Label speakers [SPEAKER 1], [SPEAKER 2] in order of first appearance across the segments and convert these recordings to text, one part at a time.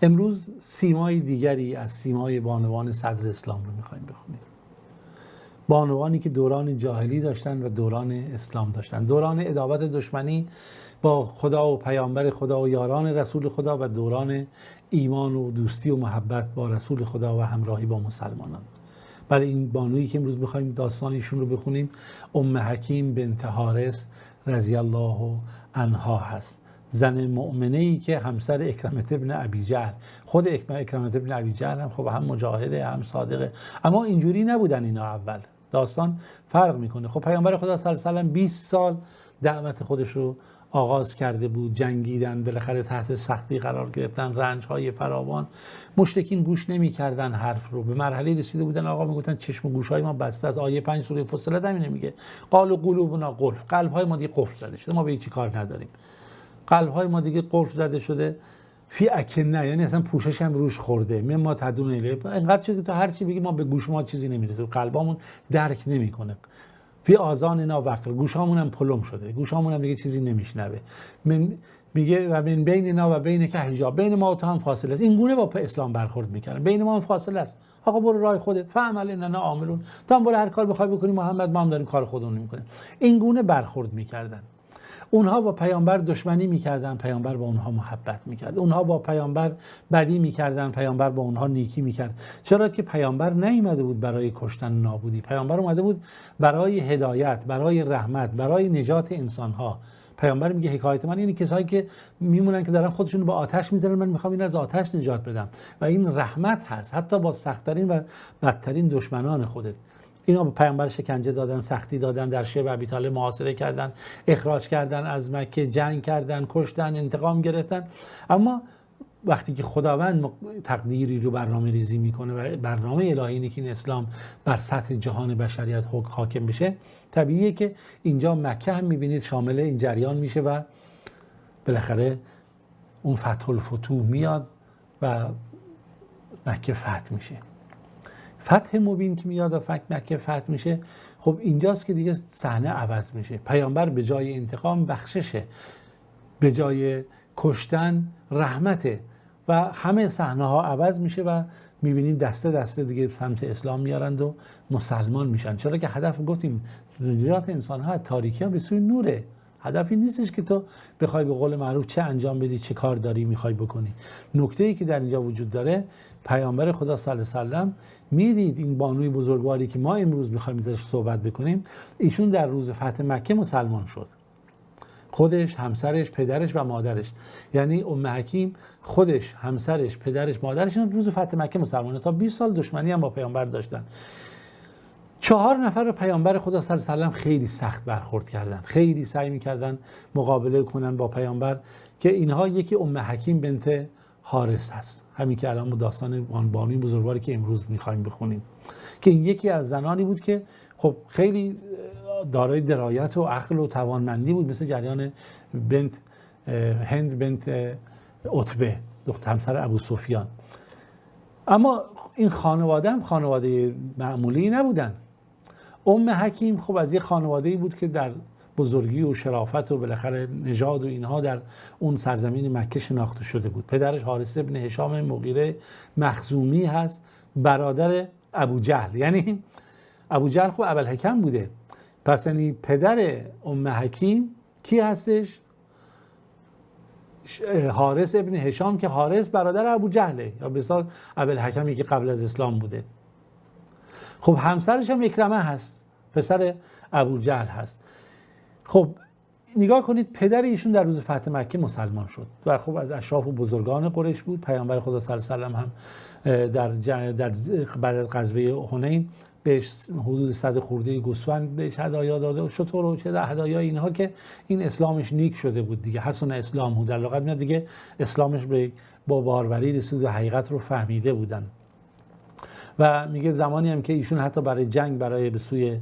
[SPEAKER 1] امروز سیمای دیگری از سیمای بانوان صدر اسلام رو میخوایم بخونیم. بانوانی که دوران جاهلی داشتن و دوران اسلام داشتن، دوران عداوت دشمنی با خدا و پیامبر خدا و یاران رسول خدا و دوران ایمان و دوستی و محبت با رسول خدا و همراهی با مسلمانان. برای این بانویی که امروز میخوایم داستان ایشون رو بخونیم، ام حکیم بنت حارث رضی الله عنها هست، زن مؤمنه‌ای که همسر اکرمه ابن ابی جهل، خود اکرمه ابن ابی جهل هم خب هم مجاهده هم صادقه، اما اینجوری نبودن اینا. اول داستان فرق میکنه. خب پیامبر خدا صلی الله علیه و آله 20 سال دعوت خودش رو آغاز کرده بود، جنگیدن، بالاخره تحت سختی قرار گرفتن، رنج‌های فراوان، مشرکین گوش نمی‌کردن حرف رو، به مرحله رسیده بودن آقا میگفتن چشم و گوش‌های ما بسته است. آیه 5 سوره فصلت همین میگه قالوا قلوبنا غلف، قلب‌های ما دیگه قفل زده شده، ما به هیچ کار نداریم، قلب‌های ما دیگه قفل زده شده، فی اکنه، یعنی اصلا پوشش هم روش خورده، ما تدون الیه، اینقدر چیزی تو هر چی بگی ما به گوش ما چیزی نمیرسه، قلبامون درک نمیکنه، فی آذاننا وقر، گوشامون هم پلم شده، گوشامون هم دیگه چیزی نمیشنوه، میگه و من بیننا و بین که حجاب، بین ما و تو هم فاصله است. این گونه با اسلام برخورد میکردن، بین ما هم فاصله است، آقا برو راه خودت، فعمل اننا عاملون، تو هم برو هر کار بخوای بکنی محمد، ما هم داریم کار خودمون میکنیم. این گونه برخورد میکردن. اونها با پیامبر دشمنی میکردن، پیامبر با اونها محبت میکرد. اونها با پیامبر بدی میکردن، پیامبر با اونها نیکی میکرد. چرا که پیامبر نیامده بود برای کشتن و نابودی، پیامبر اومده بود برای هدایت، برای رحمت، برای نجات انسانها. پیامبر میگه حکایت من اینه کسایی که میمونن که دارن خودشون رو با آتش میزنن، من میخوام این از آتش نجات بدم، و این رحمت هست حتی با سخت‌ترین و بدترین دشمنان خودت. اینا به پیامبر شکنجه دادن، سختی دادن، در شب ابی طالب محاصره کردن، اخراج کردن از مکه، جنگ کردن، کشتن، انتقام گرفتن. اما وقتی که خداوند تقدیری رو برنامه ریزی میکنه و برنامه الهی اینه که این اسلام بر سطح جهان بشریت حاکم بشه، طبیعیه که اینجا مکه هم میبینید شامل این جریان میشه و بالاخره اون فتح الفتوح میاد و مکه فتح میشه. فتح مبین که میاد و مکه فتح میشه، خب اینجاست که دیگه صحنه عوض میشه. پیامبر به جای انتقام بخششه، به جای کشتن رحمته، و همه صحنه ها عوض میشه و میبینید دسته دسته دیگه سمت اسلام میارند و مسلمان میشن. چرا که هدف گفتیم نجات انسان ها تاریکی ها به سوی نوره. هدفی نیستش که تو بخوای به قول معروف چه انجام بدی، چه کار داری میخوای بکنی. نکته ای که در اینجا وجود داره، پیامبر خدا صلی الله علیه و سلم، میدید این بانوی بزرگواری که ما امروز میخوایم ازش صحبت بکنیم، ایشون در روز فتح مکه مسلمان شد. خودش، همسرش، پدرش و مادرش، یعنی ام حکیم خودش، همسرش، پدرش، مادرش روز فتح مکه مسلمانه. تا 20 سال دشمنی هم با پیامبر داشتن. 4 نفر پیامبر خدا صلی الله علیه و سلم خیلی سخت برخورد کردن، خیلی سعی میکردن مقابله کنن با پیامبر، که اینها یکی ام حکیم بنت حارث هست، همین که الان داستان بانوی بزرگواری که امروز میخوایم بخونیم، که این یکی از زنانی بود که خب خیلی دارای درایت و عقل و توانمندی بود، مثل جریان هند بنت عتبه، دختر همسر ابو سفیان. اما این خانواده هم خانواده معمولی نبودن. ام حکیم خب از یه خانواده‌ای بود که در بزرگی و شرافت و بالاخره نژاد و اینها در اون سرزمین مکه شناخته شده بود. پدرش حارث ابن هشام مغیره مخزومی هست، برادر ابو جهل، یعنی ابو جهل خب ابوالحکم بوده. پس یعنی پدر ام حکیم کی هستش؟ حارث ابن هشام، که حارث برادر ابو جهله، یا به اصطلاح ابوالحکمی که قبل از اسلام بوده. خب همسرش هم اکرمه هست، پسر ابو جهل هست. خب نگاه کنید، پدر ایشون در روز فتح مکه مسلمان شد و خب از اشراف و بزرگان قریش بود. پیامبر خدا صلی الله علیه و سلم هم در بعد از غزوه حنین بهش حدود 100 خورده گوسفند بهش هدایا داده، شطور و چه هدایا اینها، که این اسلامش نیک شده بود دیگه، حسن اسلام بود، در لغت میاد دیگه اسلامش با باروری رسید و حقیقت رو فهمیده بودن. و میگه زمانی هم که ایشون حتی برای جنگ، برای به سوی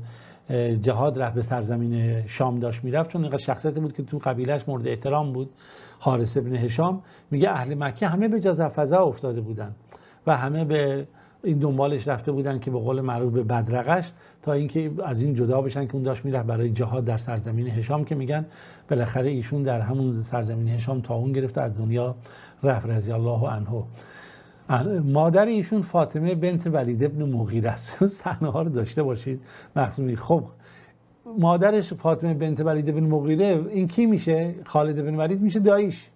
[SPEAKER 1] جهاد رفت، به سرزمین شام داشت میرفت، چون اینقدر شخصیتی بود که تو قبیلهش مورد احترام بود، حارث ابن هشام، میگه اهل مکه همه به جزع فزع افتاده بودن و همه به این دنبالش رفته بودن که به قول معروف به بدرقش، تا اینکه از این جدا بشن که اون داشت میرفت برای جهاد در سرزمین هشام، که میگن بالاخره ایشون در همون سرزمین هشام طاعون گرفت از دنیا رفت رضی الله عنه. مادر ایشون فاطمه بنت ولید ابن مغیره است. صحنه ها رو داشته باشید مخصوصی. خب مادرش فاطمه بنت ولید ابن مغیره، این کی میشه؟ خالد بن ولید میشه داییش.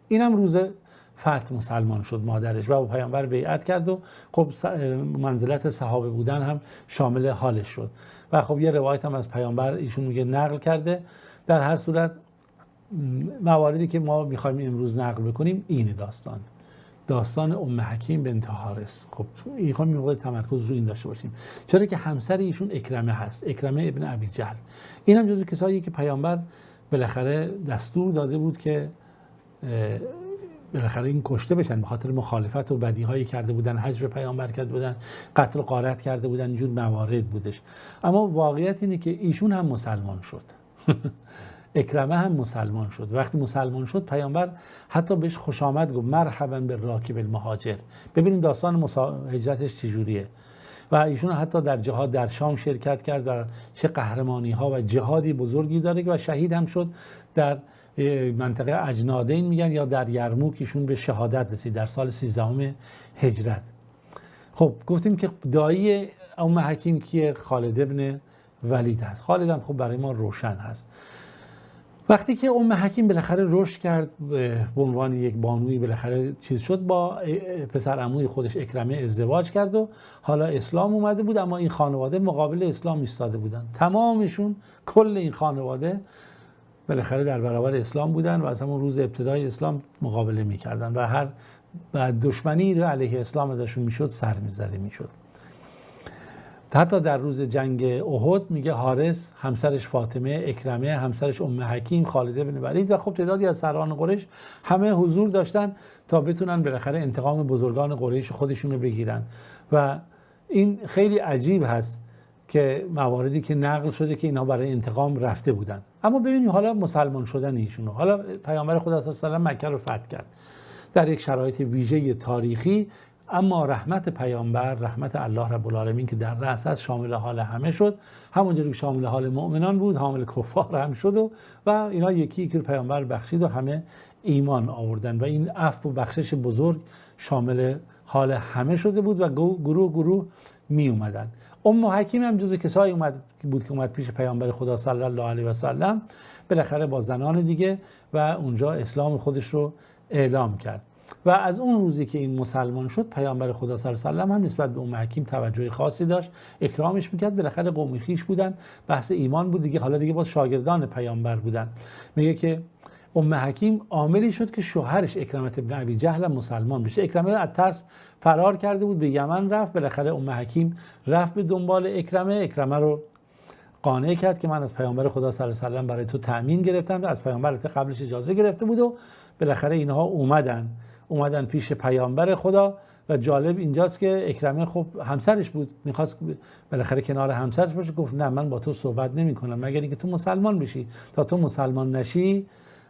[SPEAKER 1] اینم روز فتح مسلمان شد مادرش و با پیامبر بیعت کرد و خب منزلت صحابه بودن هم شامل حالش شد. و خب یه روایت هم از پیامبر ایشون میگه نقل کرده. در هر صورت مواردی که ما میخوایم امروز نقل بکنیم اینه داستان ام حکیم بنت حارث. خب این موقع تمرکز رو این داشته باشیم، چرا که همسر ایشون اکرمه هست، اکرمه ابن ابی جهل. اینم جزو کسایی که پیامبر بالاخره دستور داده بود که بالاخره این کشته بشن به خاطر مخالفت و بدیهایی کرده بودن، حجب پیامبر کرده بودن، قتل و غارت کرده بودن، اینجور موارد بودش. اما واقعیت اینه که ایشون هم مسلمان شد. اکرمه هم مسلمان شد. وقتی مسلمان شد پیامبر حتی بهش خوش آمد گفت مرحبا بالراکب المهاجر. ببینید داستان هجرتش چجوریه. و ایشون حتی در جهاد در شام شرکت کرد و چه قهرمانی ها و جهادی بزرگی داره و شهید هم شد در منطقه اجنادین میگن، یا در یرموک ایشون به شهادت رسید در سال 13 هجرت. خب گفتیم که دایی ام حکیم کیه؟ خالد ابن ولید هست. خالد هم خب برای ما روشن هست. وقتی که ام حکیم بالاخره رشد کرد به عنوان یک بانوی، بالاخره چیز شد، با پسر عموی خودش اکرمه ازدواج کرد و حالا اسلام اومده بود، اما این خانواده مقابل اسلام ایستاده بودن. تمامشون، کل این خانواده بالاخره در برابر اسلام بودن و از همون روز ابتدای اسلام مقابله میکردن و هر دشمنی رو علیه اسلام ازشون میشد سر میزده میشد. حتی در روز جنگ احد میگه حارث همسرش فاطمه، اکرمه همسرش ام حکیم، خالد بن ولید و خب تعدادی از سران قریش همه حضور داشتن تا بتونن بالاخره انتقام بزرگان قریش خودشون رو بگیرن. و این خیلی عجیب هست که مواردی که نقل شده که اینا برای انتقام رفته بودن. اما ببینیم حالا مسلمان شدن ایشونو. حالا پیامبر خدا صلی الله علیه و آله مکه رو فتح کرد در یک شرایط ویژه تاریخی، اما رحمت پیامبر، رحمت الله رب العالمین که در رأس است، شامل حال همه شد. همونجوری که شامل حال مؤمنان بود، حامل کفار هم شد و اینا یکی که پیامبر بخشید و همه ایمان آوردن و این عفو و بخشش بزرگ شامل حال همه شده بود و گروه می اومدن. ام حکیم هم جزو کسایی بود که اومد پیش پیامبر خدا صلی الله علیه و سلم، بالاخره با زنان دیگه، و اونجا اسلام خودش رو اعلام کرد. و از اون روزی که این مسلمان شد پیامبر خدا صلی الله علیه و سلم هم نسبت به ام حکیم توجه خاصی داشت، اکرامش میکرد. بالاخره قوم خویش بودن، بحث ایمان بود دیگه، حالا دیگه باز شاگردان پیامبر بودن. میگه که ام حکیم عاملی شد که شوهرش اکرمه ابن ابی جهل مسلمان بشه. اکرمه از ترس فرار کرده بود، به یمن رفت. بالاخره ام حکیم رفت به دنبال اکرمه رو قانع کرد که من از پیامبر خدا صلی الله علیه و سلم برای تو تأمین گرفتم. از پیامبر قبلش اجازه گرفته بود و بالاخره اینها اومدن پیش پیامبر خدا. و جالب اینجاست که اکرمه خب همسرش بود، میخواست بالاخره کنار همسرش باشه. گفت نه، من با تو صحبت نمی کنم مگر اینکه تو مسلمان بشی. تا تو مسلمان نشی،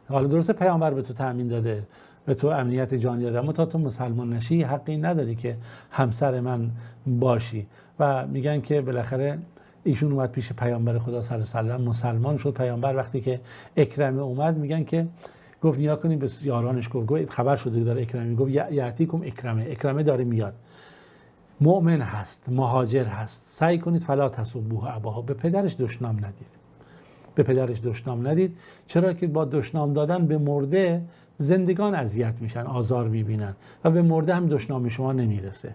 [SPEAKER 1] حالا درسته پیامبر به تو تأمین داده، به تو امنیت جانی داده، اما تا تو مسلمان نشی حقی نداری که همسر من باشی. و میگن که بالاخره ایشون اومد پیش پیامبر خدا صلی الله علیه و سلم، مسلمان شد. پیامبر وقتی که اکرمه اومد، میگن که گفت نیا کنیم به یارانش، گفت خبر شده که داره اکرمه، گفت یاتیکم اکرمه داره میاد، مؤمن هست، مهاجر هست، سعی کنید فلا تسبوه اباها، به پدرش دشنام ندید. چرا که با دشنام دادن به مرده زندگان اذیت میشن، آزار میبینن و به مرده هم دشنام شما نمیرسه.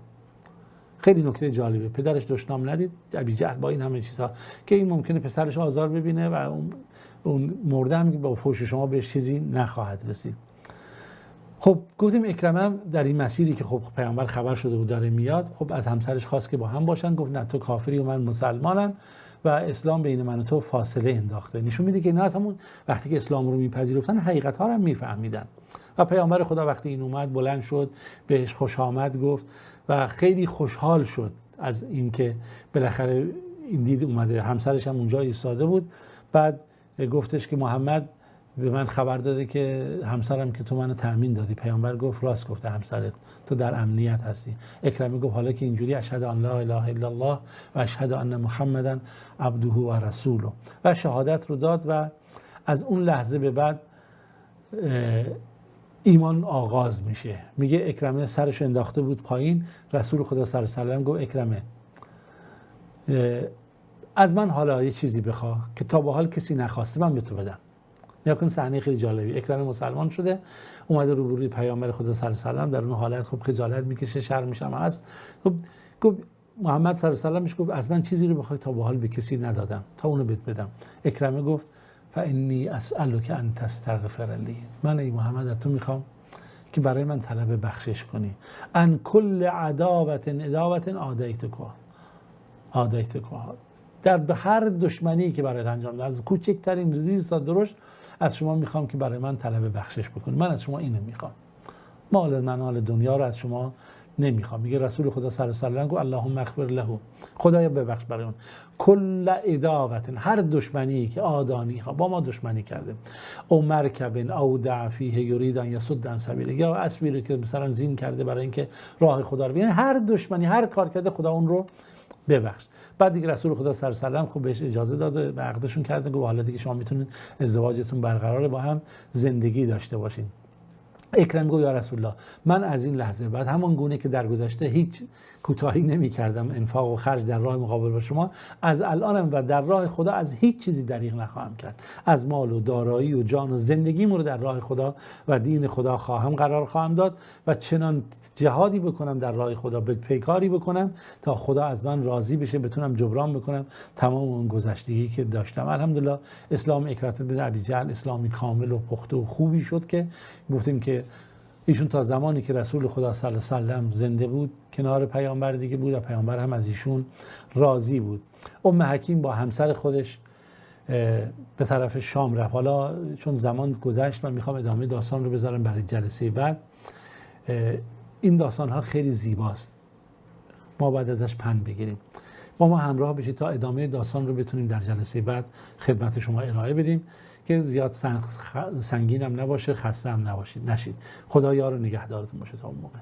[SPEAKER 1] خیلی نکته جالبه، پدرش دشنام ندید. ابی جهل با این همه چیزها که این ممکنه پسرش آزار ببینه و اون مرده هم با فحش شما بهش چیزی نخواهد رسید. خب گفتیم اکرمه در این مسیری که خب پیامبر خبر شده بود داره میاد، خب از همسرش خواست که با هم باشن. گفت نه، تو کافری و من مسلمانم و اسلام بین من و تو فاصله انداخته. نشون میده که اینا از همون وقتی که اسلام رو میپذیرفتن حقیقت ها رو میفهمیدن. و پیامبر خدا وقتی این اومد بلند شد، بهش خوش آمد گفت و خیلی خوشحال شد از اینکه بالاخره این دید اومده. همسرش هم اونجا ایستاده بود. بعد گفتش که محمد به من خبر داده که همسرم که تو منو تأمین دادی. پیامبر گفت راست گفته همسرت، تو در امنیت هستی. اکرمه گفت حالا که اینجوری اشهد ان لا اله الا الله و اشهد ان محمدا عبده و رسوله و شهادت رو داد و از اون لحظه به بعد ایمان آغاز میشه. میگه اکرمه سرش انداخته بود پایین، رسول خدا صلی الله علیه و سلم گفت اکرمه از من حالا یه چیزی بخوا که تا به حال کسی نخواسته من به تو بدم. یا کن صحنه خیلی جالبی، اکرمه مسلمان شده، اومده روبروی پیامبر خدا صلی الله علیه و سلم، در اون حالت خب خجالت میکشه، شرمش هم هست. خب گفت محمد صلی الله علیه و سلم میش گفت از من چیزی رو بخوای تا به حال به کسی ندادم، تا اونو بهت بدم. اکرمه گفت فانی اسالک ان تستغفر لی، من ای محمد از تو میخوام که برای من طلب بخشش کنی. ان کل عداوت عادیتکها، در هر دشمنی که برایت انجام دادم، از کوچکترین ریز تا درشت، از شما میخوام که برای من طلب بخشش بکنی. من از شما اینو میخوام، مال دنیا رو از شما نمیخوام. میگه رسول خدا صلی الله علیه و سلم گفت اللهم اغفر له، خدایا ببخش برای اون، کل عداوت، هر دشمنی که آدانی ها با ما دشمنی کرده، او مرکب او دعفیه یرید ان یصد عن سبیل، یا اسبی رو که مثلا زین کرده برای اینکه راه خدا رو بیان، هر دشمنی هر کار کرده خدا اون رو ببخش. بعد دیگه رسول خدا صلی الله علیه و سلم خب بهش اجازه داد و عقدشون کرده، گفت حالا دیگه شما میتونید ازدواجتون برقرار با هم زندگی داشته باشین. اکرم گفت یا رسول الله، من از این لحظه بعد همان گونه که در گذشته هیچ کوتاهی نمی کردم انفاق و خرج در راه مقابل با شما، از الانم و در راه خدا از هیچ چیزی دریغ نخواهم کرد. از مال و دارایی و جان و زندگیم رو در راه خدا و دین خدا قرار خواهم داد و چنان جهادی بکنم در راه خدا، به پیکاری بکنم تا خدا از من راضی بشه، بتونم جبران بکنم تمام اون گذشتگی که داشتم. الحمدلله اسلام اکرمه بن ابی جهل اسلامی کامل و پخته و خوبی شد که گفتیم که ایشون تا زمانی که رسول خدا صلی الله علیه و سلم زنده بود کنار پیامبر دیگه بود و پیامبر هم از ایشون راضی بود. ام حکیم با همسر خودش به طرف شام رفت. حالا چون زمان گذشت من میخوام ادامه داستان رو بذارم برای جلسه بعد. این داستان ها خیلی زیباست، ما بعد ازش پند بگیریم. با ما همراه بشید تا ادامه داستان رو بتونیم در جلسه بعد خدمت شما ارائه بدیم که زیاد سنگین هم نباشه، خسته هم نشید. خدا یار و نگهدارتون باشه تا اون موقع.